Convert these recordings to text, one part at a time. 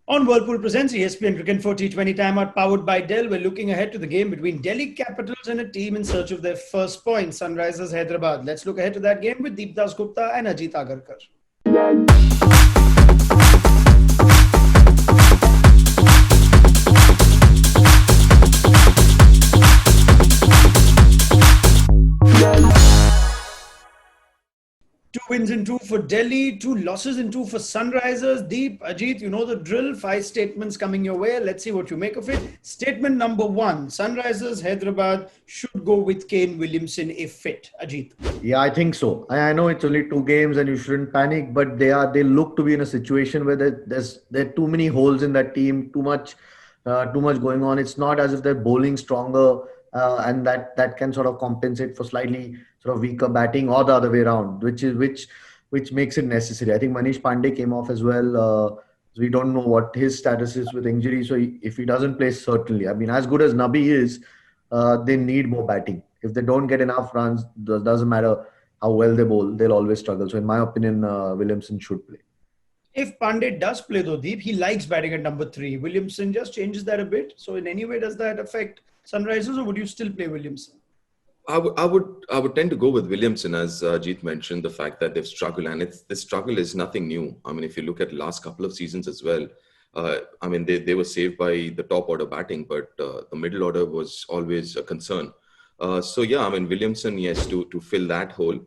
On Whirlpool presents ESPN Cricinfo T20 timeout powered by Dell. We're looking ahead to the game between Delhi Capitals and a team in search of their first point, Sunrisers Hyderabad. Let's look ahead to that game with Dasgupta and Ajit Agarkar. 2 wins in 2 for Delhi, 2 losses in 2 for Sunrisers. Deep, Ajit, you know the drill. 5 statements coming your way. Let's see what you make of it. Statement number 1, Sunrisers Hyderabad should go with Kane Williamson if fit. Ajit. Yeah, I think so. I know it's only 2 games and you shouldn't panic, but they look to be in a situation where there are too many holes in that team, too much going on. It's not as if they're bowling stronger, and that can sort of compensate for slightly sort of weaker batting, or the other way around, which makes it necessary. I think Manish Pandey came off as well. We don't know what his status is with injury, so if he doesn't play, certainly. I mean, as good as Nabi is, they need more batting. If they don't get enough runs, doesn't matter how well they bowl, they'll always struggle. So in my opinion, Williamson should play. If Pandey does play though, Deep, he likes batting at number 3. Williamson just changes that a bit. So in any way, does that affect Sunrisers, or would you still play Williamson? I would tend to go with Williamson, as Ajit mentioned, the fact that they've struggled, and the struggle is nothing new. I mean, if you look at last couple of seasons as well, I mean, they were saved by the top order batting, but the middle order was always a concern. So yeah, I mean, Williamson, yes, to fill that hole.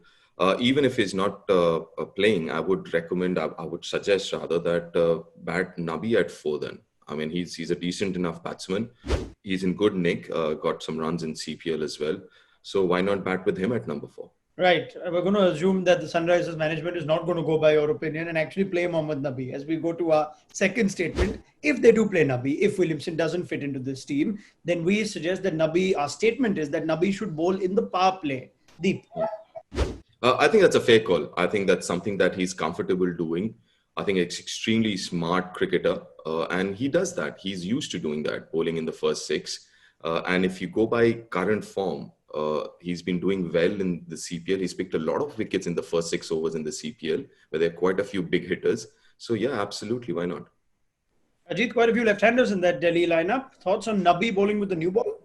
Even if he's not playing, I would recommend, I would suggest rather that bat Nabi at 4 then. I mean, he's a decent enough batsman. He's in good nick, got some runs in CPL as well. So why not bat with him at number 4? Right. We're going to assume that the Sunrisers management is not going to go by your opinion and actually play Mohammad Nabi. As we go to our second statement, if they do play Nabi, if Williamson doesn't fit into this team, then we suggest that our statement is that Nabi should bowl in the power play. Deep. I think that's a fair call. I think that's something that he's comfortable doing. I think it's extremely smart cricketer, and he does that. He's used to doing that, bowling in the first 6. And if you go by current form, he's been doing well in the CPL. He's picked a lot of wickets in the first 6 overs in the CPL, where there are quite a few big hitters. So yeah, absolutely, why not? Ajit, quite a few left-handers in that Delhi lineup. Thoughts on Nabi bowling with the new ball?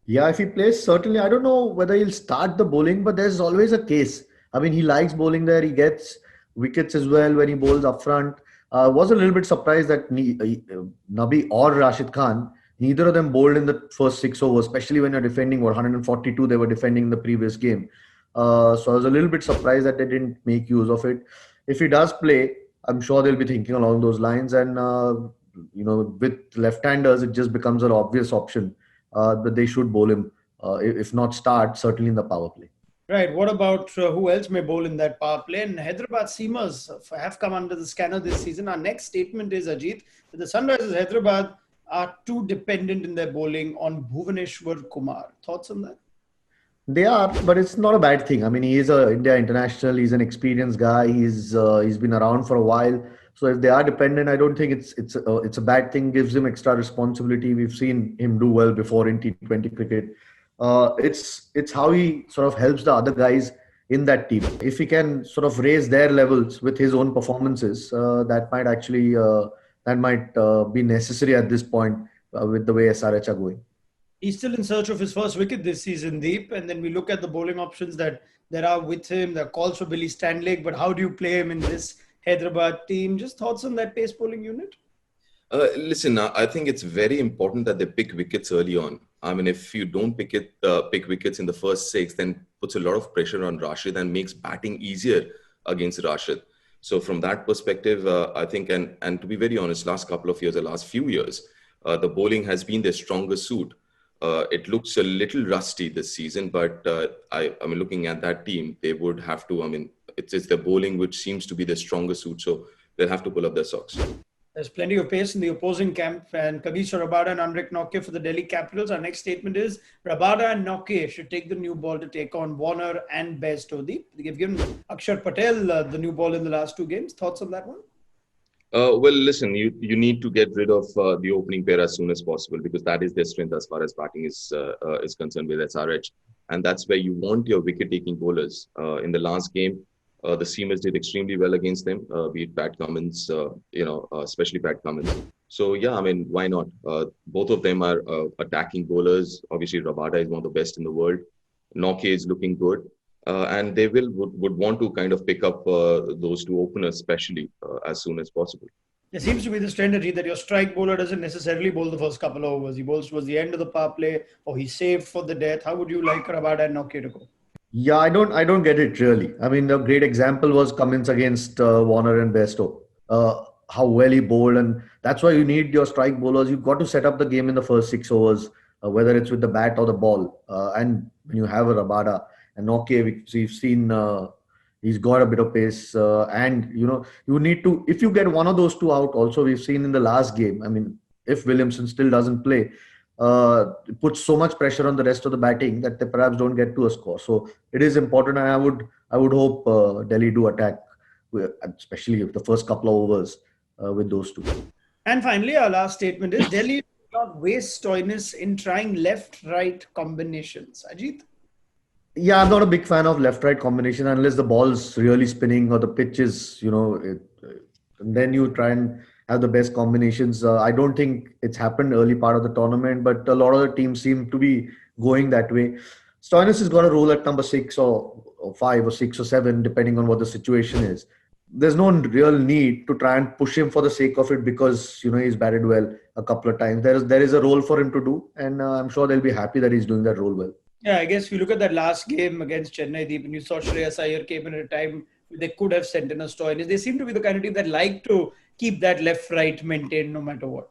Yeah, if he plays, certainly. I don't know whether he'll start the bowling, but there's always a case. I mean, he likes bowling there. He gets wickets as well when he bowls up front. Was a little bit surprised that Nabi or Rashid Khan, neither of them bowled in the first 6 overs, especially when you're defending 142 they were defending in the previous game. So I was a little bit surprised that they didn't make use of it. If he does play, I'm sure they'll be thinking along those lines. And, with left-handers, it just becomes an obvious option that they should bowl him. If not start, certainly in the power play. Right. What about who else may bowl in that power play? And Hyderabad seamers have come under the scanner this season. Our next statement is, Ajit, that the Sunrisers Hyderabad are too dependent in their bowling on Bhuvaneshwar Kumar. Thoughts on that? They are, but it's not a bad thing. I mean, he is an India international. He's an experienced guy. He's been around for a while. So if they are dependent, I don't think it's a bad thing. Gives him extra responsibility. We've seen him do well before in T20 cricket. It's how he sort of helps the other guys in that team. If he can sort of raise their levels with his own performances, that might actually be necessary at this point with the way SRH are going. He's still in search of his first wicket this season, Deep. And then we look at the bowling options that there are with him. There are calls for Billy Stanlake, but how do you play him in this Hyderabad team? Just thoughts on that pace bowling unit? Listen, I think it's very important that they pick wickets early on. I mean, if you don't pick wickets in the first 6, then puts a lot of pressure on Rashid and makes batting easier against Rashid. So from that perspective, I think, and to be very honest, last couple of years, the last few years, the bowling has been their strongest suit. It looks a little rusty this season, but I mean, looking at that team, they would have to, I mean, it's the bowling which seems to be their strongest suit. So they'll have to pull up their socks. There's plenty of pace in the opposing camp, and Kagiso Rabada and Anrik Nokke for the Delhi Capitals. Our next statement is Rabada and Nokke should take the new ball to take on Warner and Bairstow. They've given Akshar Patel the new ball in the last 2 games. Thoughts on that one? Well, listen, you need to get rid of the opening pair as soon as possible, because that is their strength as far as batting is concerned with SRH. And that's where you want your wicket-taking bowlers. In the last game, the seamers did extremely well against them, be it Pat Cummins, especially Pat Cummins. So yeah, I mean, why not? Both of them are attacking bowlers. Obviously, Rabada is one of the best in the world. Nokia is looking good, and they would want to kind of pick up those two openers, especially as soon as possible. There seems to be this trend, Ajit, that your strike bowler doesn't necessarily bowl the first couple of overs. He bowls towards the end of the power play, or he's saved for the death. How would you like Rabada and Nokia to go? Yeah, I don't get it really. I mean, a great example was Cummins against Warner and Bairstow. How well he bowled, and that's why you need your strike bowlers. You've got to set up the game in the first 6 overs, whether it's with the bat or the ball. And when you have a Rabada and Nokia, we've seen he's got a bit of pace, and you need to. If you get one of those two out, also we've seen in the last game. I mean, if Williamson still doesn't play, it puts so much pressure on the rest of the batting that they perhaps don't get to a score. So it is important, and I would hope Delhi do attack, especially the first couple of overs with those two. And finally, our last statement is Delhi should not waste Stoinis in trying left-right combinations. Ajit? Yeah, I'm not a big fan of left-right combination unless the ball's really spinning or the pitch is, and then you try and have the best combinations. I don't think it's happened early part of the tournament, but a lot of the teams seem to be going that way. Stoinis has got a role at number 6 or 5 or 6 or 7, depending on what the situation is. There's no real need to try and push him for the sake of it because he's batted well a couple of times. There is a role for him to do, and I'm sure they'll be happy that he's doing that role well. Yeah, I guess if you look at that last game against Chennai, Deep, and you saw Shreyas Iyer came in at a time they could have sent in a Stoinis. They seem to be the kind of team that like to keep that left-right maintained no matter what.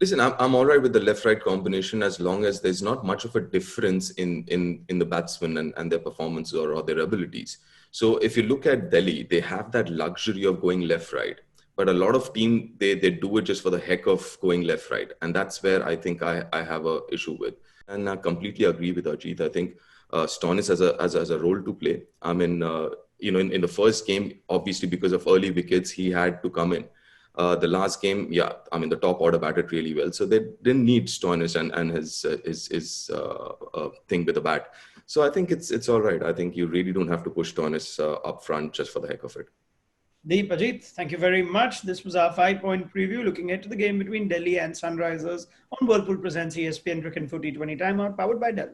Listen, I'm all right with the left-right combination as long as there's not much of a difference in the batsmen and their performance or their abilities. So if you look at Delhi, they have that luxury of going left-right. But a lot of teams, they do it just for the heck of going left-right. And that's where I think I have a issue with. And I completely agree with Ajit. I think Stoinis has a role to play. I mean, in the first game, obviously because of early wickets, he had to come in. The last game, yeah, I mean, the top order batted really well. So they didn't need Stoinis and his thing with the bat. So I think it's all right. I think you really don't have to push Stoinis up front just for the heck of it. Deep, Ajit, thank you very much. This was our 5-point preview looking into the game between Delhi and Sunrisers on Whirlpool presents ESPN Cricinfo T20 Timeout powered by Dell.